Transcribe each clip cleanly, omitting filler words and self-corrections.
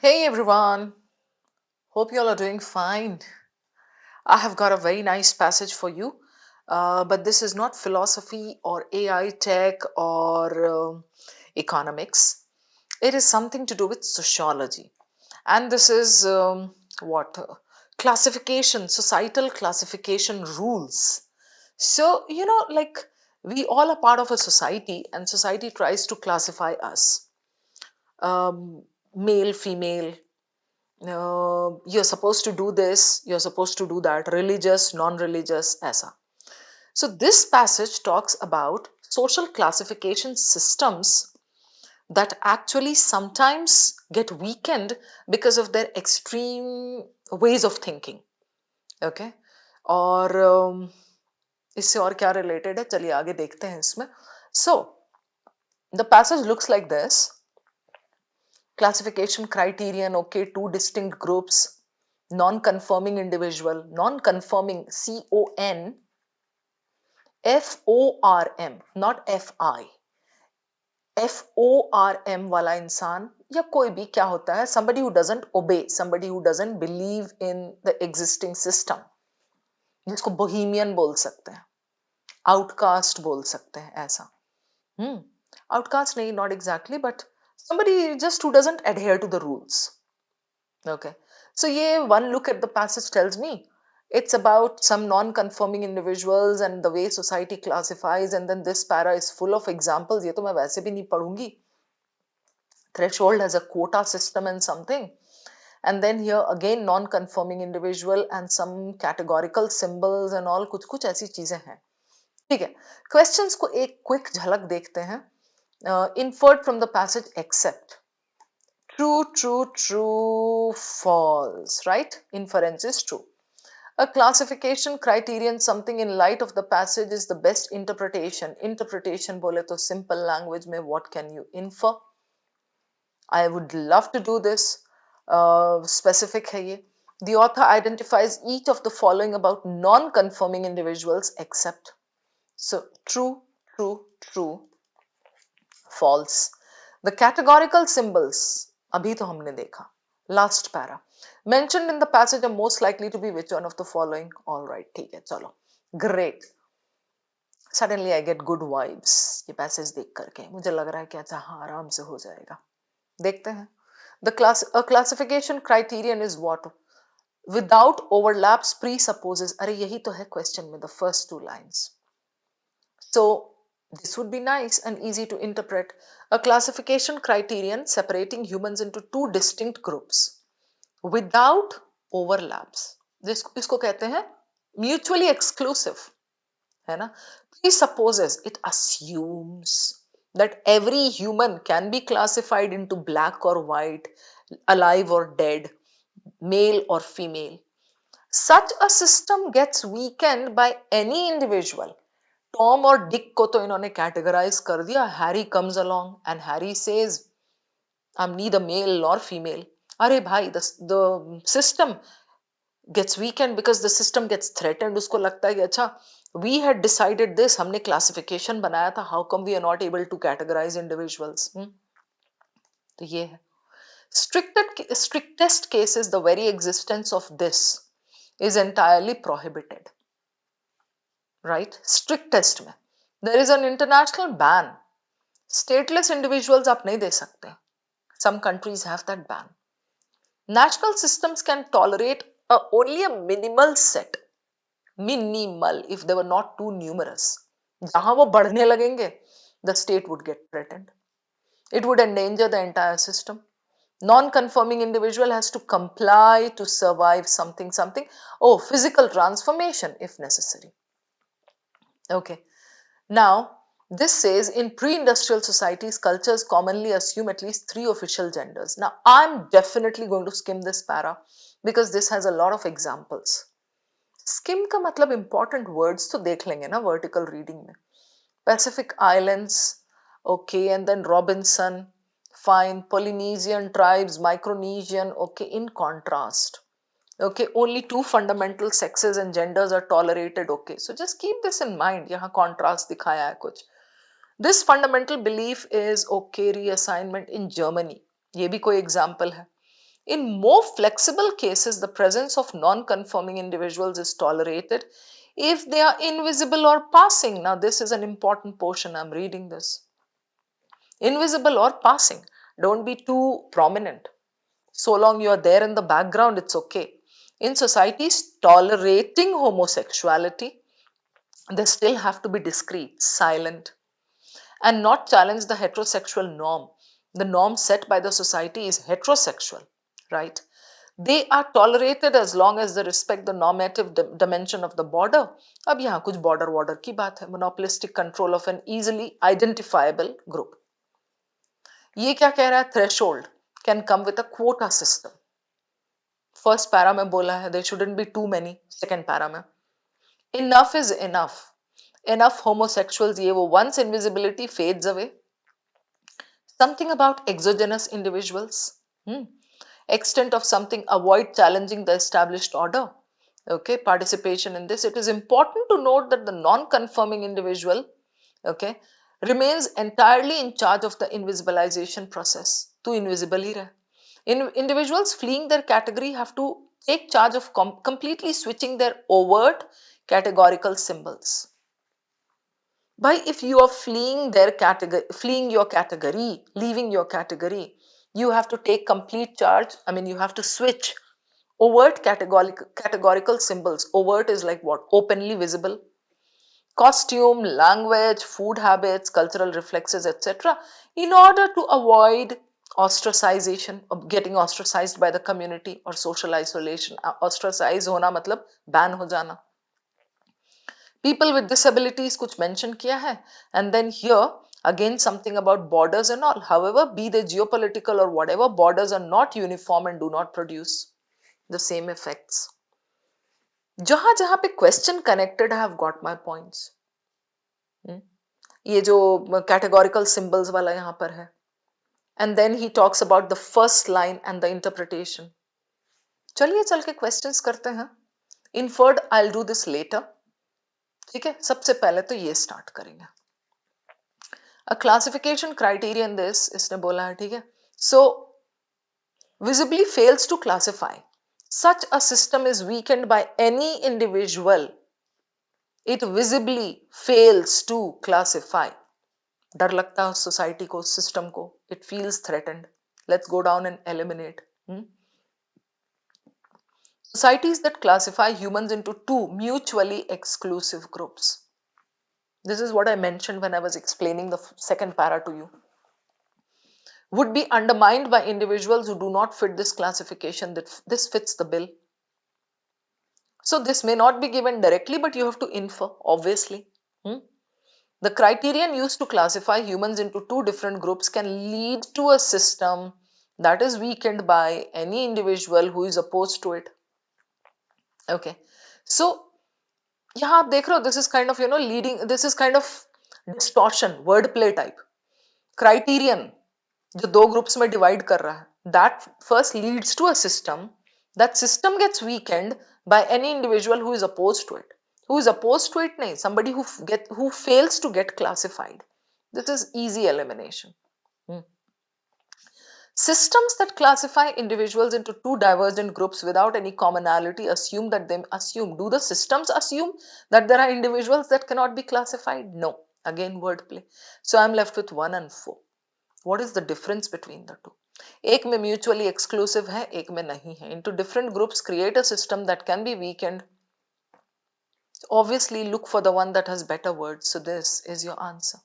Hey everyone, hope you all are doing fine. I have got a very nice passage for you, but this is not philosophy or AI tech or economics. It is something to do with sociology, and this is what classification, societal classification rules. So, like we all are part of a society, and society tries to classify us male, female, you're supposed to do this, you're supposed to do that, religious, non-religious, aisa. So this passage talks about social classification systems that actually sometimes get weakened because of their extreme ways of thinking. Okay, और इससे और क्या related है, चलिए आगे देखते हैं इसमें. So the passage looks like this. Classification criterion, okay, two distinct groups. Non-conforming individual, non-conforming, CON, FORM, not FI. FORM वाला इंसान या कोई भी क्या होता है, somebody who doesn't obey, somebody who doesn't believe in the existing system, जिसको Bohemian बोल सकते हैं, आउटकास्ट बोल सकते हैं, ऐसा. आउटकास्ट नहीं, not exactly, but somebody just who doesn't adhere to the rules. Okay, so yeah, one look at the passage tells me it's about some non-conforming individuals and the way society classifies, and then this para is full of examples. ये तो मैं वैसे भी नहीं पढ़ूंगी. Threshold has a quota system and something, and then here again non-conforming individual and some categorical symbols and all, कुछ कुछ ऐसी चीजें हैं. ठीक है, questions को एक quick झलक देखते हैं. Inferred from the passage except. True, true, true, false, right? Inference is true. A classification criterion, something in light of the passage, is the best interpretation. Interpretation bole to simple language mein what can you infer? I would love to do this. Specific hai ye. The author identifies each of the following about non-conforming individuals except. So true, true, true, false. The categorical symbols, abhi to humne dekha. Last para. Mentioned in the passage are most likely to be which one of the following? All right, ठीक है, चलो. Great. Suddenly I get good vibes. ये passage देख करके मुझे लग रहा है कि अच्छा हाँ आराम से हो जाएगा. देखते हैं. A classification criterion is what? Without overlaps presupposes. अरे यही तो है question में, the first two lines. So this would be nice and easy to interpret. A classification criterion separating humans into two distinct groups without overlaps. इसको कहते हैं mutually exclusive, है ना? Presupposes, it assumes that every human can be classified into black or white, alive or dead, male or female. Such a system gets weakened by any individual. Tom और Dick को तो इन्होंने categorise कर दिया. Harry comes along and Harry says, I'm neither male nor female. अरे भाई, the system gets weakened because the system gets threatened. उसको लगता है कि अच्छा, we had decided this, हमने classification बनाया था, how come we are not able to categorize individuals? तो ये है. Strictest cases, the very existence of this is entirely prohibited. Right? Strictest में. There is an international ban. Stateless individuals आप नहीं दे सकते. Some countries have that ban. National systems can tolerate only a minimal set. Minimal, if they were not too numerous. जहां वो बढ़ने लगेंगे, the state would get threatened. It would endanger the entire system. Non-conforming individual has to comply to survive something. Oh, physical transformation if necessary. Okay. Now, this says in pre-industrial societies, cultures commonly assume at least 3 official genders. Now, I'm definitely going to skim this para because this has a lot of examples. Skim का मतलब important words तो देख लेंगे ना vertical reading में. Pacific Islands, okay, and then Robinson, fine. Polynesian tribes, Micronesian, okay, in contrast. Okay, only two fundamental sexes and genders are tolerated. Okay, so just keep this in mind. यहाँ contrast दिखाया है कुछ. This fundamental belief is okay reassignment in Germany. ये भी कोई example है. In more flexible cases, the presence of non-conforming individuals is tolerated if they are invisible or passing. Now, this is an important portion. I'm reading this. Invisible or passing. Don't be too prominent. So long you are there in the background, it's okay. In societies tolerating homosexuality, they still have to be discreet, silent, and not challenge the heterosexual norm. The norm set by the society is heterosexual, right? They are tolerated as long as they respect the normative dimension of the border. अब यहाँ कुछ border की बात है, monopolistic control of an easily identifiable group. ये क्या कह रहा है? Threshold can come with a quota system. First para में बोला है there shouldn't be too many. Second para में enough is enough. Enough homosexuals ये वो. Once invisibility fades away. Something about exogenous individuals. Extent of something, avoid challenging the established order. Okay, participation in this. It is important to note that the non-conforming individual, okay, remains entirely in charge of the invisibilization process. Tu invisible hi rahe. Individuals fleeing their category have to take charge of completely switching their overt categorical symbols. By if you are fleeing their category, fleeing your category, leaving your category, you have to take complete charge. I mean, you have to switch overt categorical symbols. Overt is like what? Openly visible. Costume, language, food habits, cultural reflexes, etc. in order to avoid ostracization, of getting ostracized by the community or social isolation. Ostracize hona matlab ban ho jana. People with disabilities कुछ mention किया है, and then here again something about borders and all. However, be they geopolitical or whatever, borders are not uniform and do not produce the same effects. जहां जहां पे question connected, I have got my points. ये जो categorical symbols वाला यहाँ पर है, and then he talks about the first line and the interpretation. चलिए चल के questions करते हैं. Inferred, I'll do this later. ठीक है, सबसे पहले तो ये स्टार्ट करेंगे. A classification criteria in this, इसने बोला है, ठीक है. So visibly fails to classify. Such a system is weakened by any individual. It visibly fails to classify. डर लगता है सोसाइटी को, सिस्टम को. It feels threatened. Let's go down and eliminate. Societies that classify humans into two mutually exclusive groups. This is what I mentioned when I was explaining the second para to you. Would be undermined by individuals who do not fit this classification. That this fits the bill. So this may not be given directly, but you have to infer, obviously. The criterion used to classify humans into two different groups can lead to a system that is weakened by any individual who is opposed to it. Okay. So यहाँ आप देख रहे हो, this is kind of, you know, leading, this is kind of distortion, wordplay type. Criterion जो दो groups में divide कर रहा है, that first leads to a system. That system gets weakened by any individual who is opposed to it. Who is opposed to it? नहीं, somebody who fails to get classified. This is easy elimination. Systems that classify individuals into two divergent groups without any commonality assume that they assume. Do the systems assume that there are individuals that cannot be classified? No. Again, wordplay. So I'm left with 1 and 4. What is the difference between the two? एक में mutually exclusive है, एक में नहीं है. Into different groups, create a system that can be weakened. Obviously, look for the one that has better words. So this is your answer.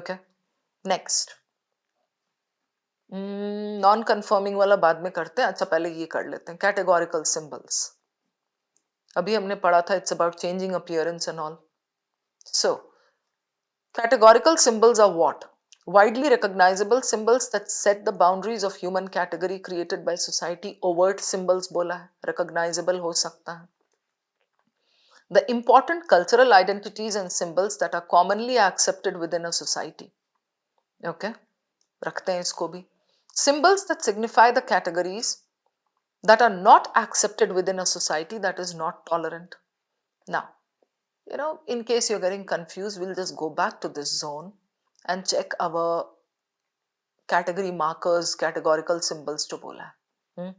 Okay. Next. Non confirming वाला बाद में करते हैं. अच्छा, पहले ये कर लेते हैं. कैटेगोरिकल सिंबल्स अभी हमने पढ़ा था. It's about changing appearance and all. So categorical symbols are what? Widely recognizable symbols that set the boundaries of human category created by society. Overt symbols बोला है, recognizable हो सकता है. The important cultural identities and symbols that are commonly accepted within a society. Okay, रखते हैं इसको भी. Symbols that signify the categories that are not accepted within a society that is not tolerant. Now, you know, in case you're getting confused, we'll just go back to this zone and check our category markers, categorical symbols to bola. Hmm?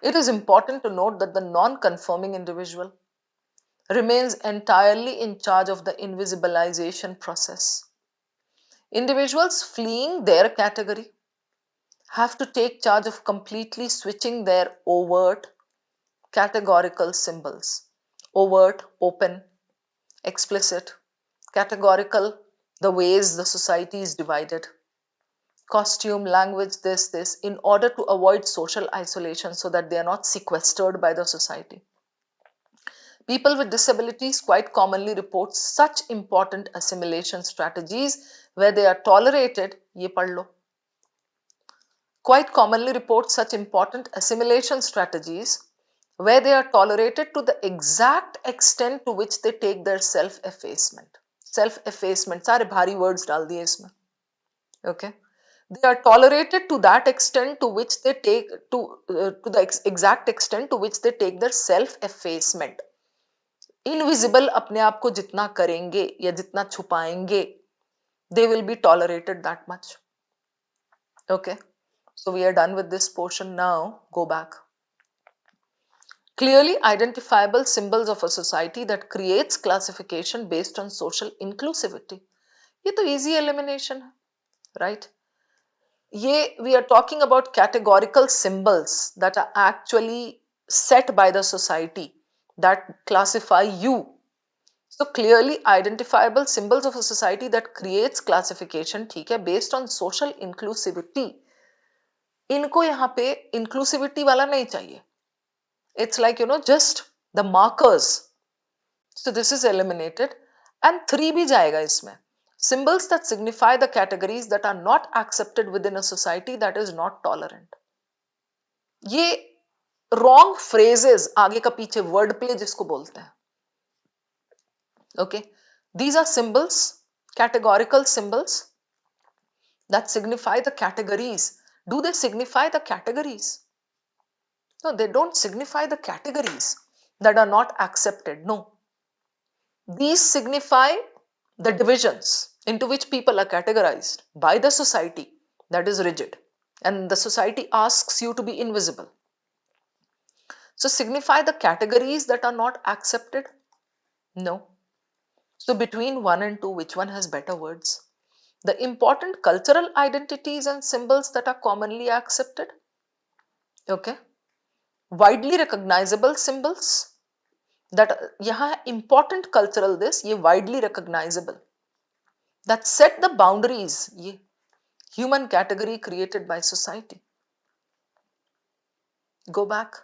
It is important to note that the non-conforming individual remains entirely in charge of the invisibilization process. Individuals fleeing their category have to take charge of completely switching their overt categorical symbols. Overt, open, explicit, categorical, the ways the society is divided, costume, language, this, in order to avoid social isolation so that they are not sequestered by the society. People with disabilities quite commonly report such important assimilation strategies where they are tolerated, ye pad lo, quite commonly report such important assimilation strategies where they are tolerated to the exact extent to which they take their self-effacement. Self-effacement, सारे भारी words डाल दिए इसमें. Okay. They are tolerated to that extent to which they take to the exact extent to which they take their self-effacement. Invisible अपने आप को जितना करेंगे या जितना छुपाएंगे, they will be tolerated that much. Okay. So we are done with this portion now. Go back. Clearly identifiable symbols of a society that creates classification based on social inclusivity. ये तो easy elimination है, right? We are talking about categorical symbols that are actually set by the society that classify you. So clearly identifiable symbols of a society that creates classification, ठीक है, based on social inclusivity. इनको यहाँ पे inclusivity वाला नहीं चाहिए. It's like, just the markers. So this is eliminated. And 3 भी जाएगा इसमें. Symbols that signify the categories that are not accepted within a society that is not tolerant. ये wrong phrases, आगे का पीछे word play जिसको बोलते हैं. Okay. These are symbols, categorical symbols that signify the categories. Do they signify the categories? No, they don't signify the categories that are not accepted. No. These signify the divisions into which people are categorized by the society that is rigid, and the society asks you to be invisible. So signify the categories that are not accepted? No. So between 1 and 2, which one has better words? The important cultural identities and symbols that are commonly accepted. Okay. Widely recognizable symbols that यहाँ important cultural this, ये widely recognizable, that set the boundaries, ये human category created by society. Go back.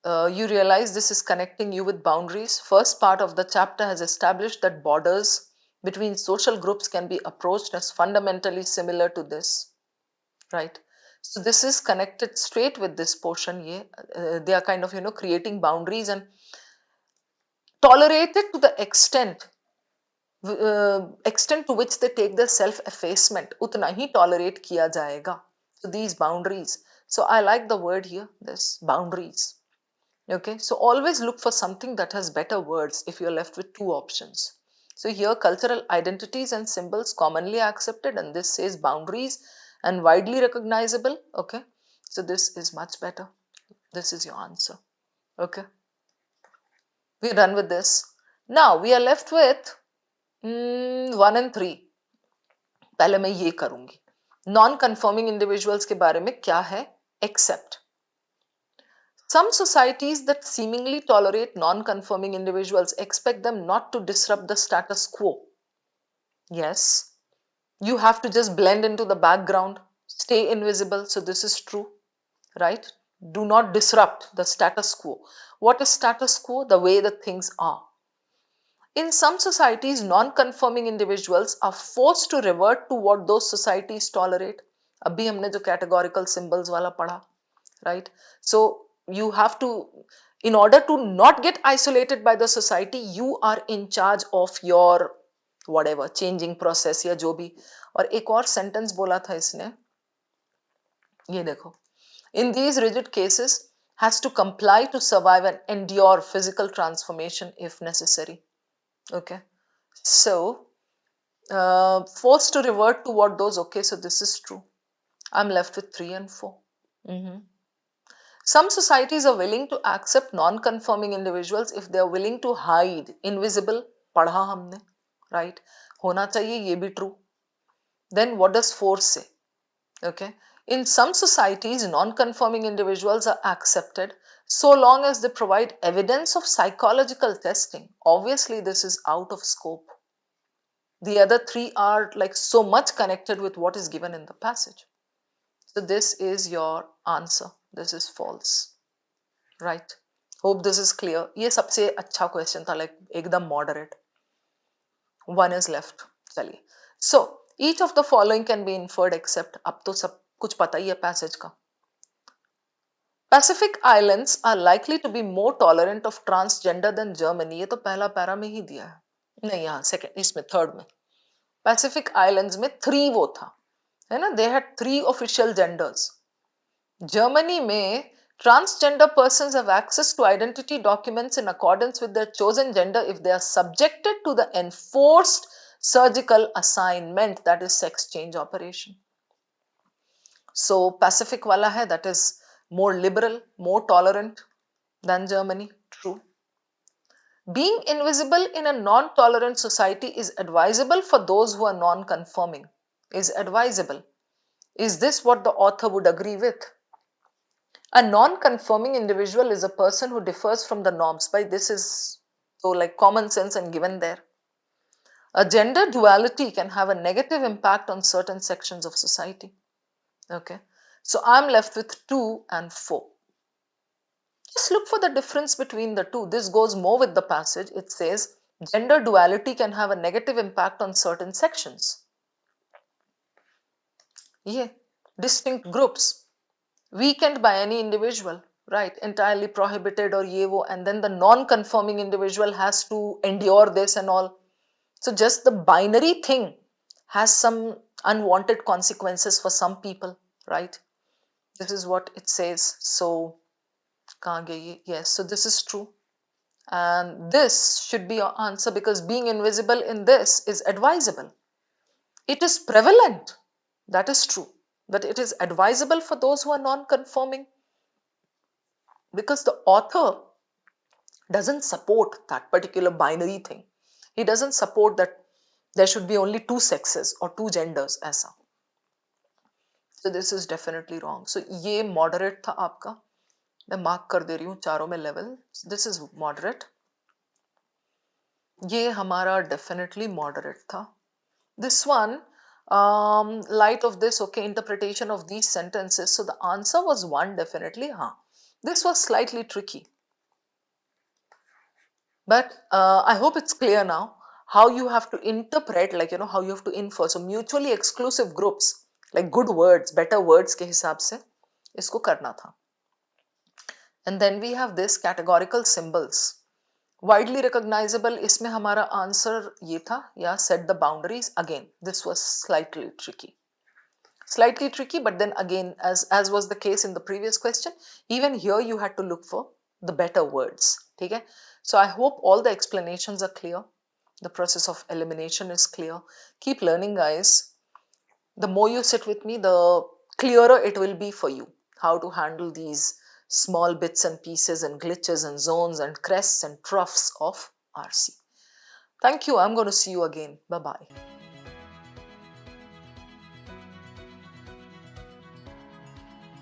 You realize this is connecting you with boundaries. First part of the chapter has established that borders between social groups can be approached as fundamentally similar to this, right? So this is connected straight with this portion. They are kind of creating boundaries and tolerated to the extent to which they take their self-effacement, उतना ही tolerate किया जाएगा. So these boundaries. So I like the word here, this boundaries. Okay, so always look for something that has better words if you're left with 2 options. So here cultural identities and symbols commonly accepted, and this says boundaries and widely recognizable. Okay, so this is much better. This is your answer. Okay, we're done with this. Now we are left with 1 and 3. पहले मैं ये करूंगी. Non-conforming individuals के बारे में क्या है? Except. Some societies that seemingly tolerate non-conforming individuals expect them not to disrupt the status quo. Yes, you have to just blend into the background, stay invisible. So this is true, right? Do not disrupt the status quo. What is status quo? The way the things are. In some societies, non-conforming individuals are forced to revert to what those societies tolerate. अभी हमने जो categorical symbols वाला पढ़ा, right? So you have to, in order to not get isolated by the society, you are in charge of your whatever changing process या जो भी. और एक और sentence बोला था इसने, ये देखो. In these rigid cases, has to comply to survive and endure physical transformation if necessary. Okay, so forced to revert to what those. Okay, so this is true. I'm left with 3 and 4. Some societies are willing to accept non-conforming individuals if they are willing to hide. Invisible, पढ़ा हमने, right? होना चाहिए, ये भी true. Then what does 4 say? Okay. In some societies, non-conforming individuals are accepted so long as they provide evidence of psychological testing. Obviously, this is out of scope. The other 3 are like so much connected with what is given in the passage. So this is your answer. This is false. Right? Hope this is clear. ये सबसे अच्छा question था, like एकदम moderate. 1 is left. चलिए. So each of the following can be inferred except, अब तो सब कुछ पता ही है passage का. Pacific Islands are likely to be more tolerant of transgender than Germany. ये तो पहला पैरा में ही दिया है. नहीं, यहाँ सेकंड, इसमें थर्ड में. Pacific Islands में 3 वो था, है ना? They had 3 official genders. Germany में transgender persons have access to identity documents in accordance with their chosen gender if they are subjected to the enforced surgical assignment, that is sex change operation. So Pacific wala hai, that is more liberal, more tolerant than Germany. True. Being invisible in a non-tolerant society is advisable for those who are non-conforming. Is advisable. Is this what the author would agree with? A non-conforming individual is a person who differs from the norms. By this is so like common sense and given there. A gender duality can have a negative impact on certain sections of society. Okay. So I'm left with 2 and 4. Just look for the difference between the two. This goes more with the passage. It says gender duality can have a negative impact on certain sections. Yeah, distinct groups, weakened by any individual, right? Entirely prohibited or ye wo, and then the non-conforming individual has to endure this and all. So just the binary thing has some unwanted consequences for some people, right? This is what it says. So yes, so this is true. And this should be your answer because being invisible in this is advisable. It is prevalent. That is true. That it is advisable for those who are non-conforming because the author doesn't support that particular binary thing. He doesn't support that there should be only 2 sexes or 2 genders ऐसा. So this is definitely wrong. So ये moderate था आपका. मैं mark कर दे रही हूँ चारों में level. This is moderate. ये हमारा definitely moderate था. This one, light of this, okay, interpretation of these sentences. So the answer was 1 definitely. This was slightly tricky. But I hope it's clear now how you have to interpret, like, how you have to infer. So mutually exclusive groups, like good words, better words के हिसाब से इसको करना था. And then we have this categorical symbols. Widely recognizable, इसमें हमारा answer ये था, yeah, set the boundaries. Again, this was slightly tricky. Slightly tricky, but then again, as was the case in the previous question, even here you had to look for the better words. Okay? So I hope all the explanations are clear. The process of elimination is clear. Keep learning, guys. The more you sit with me, the clearer it will be for you how to handle these small bits and pieces and glitches and zones and crests and troughs of RC. Thank you. I'm going to see you again. Bye-bye.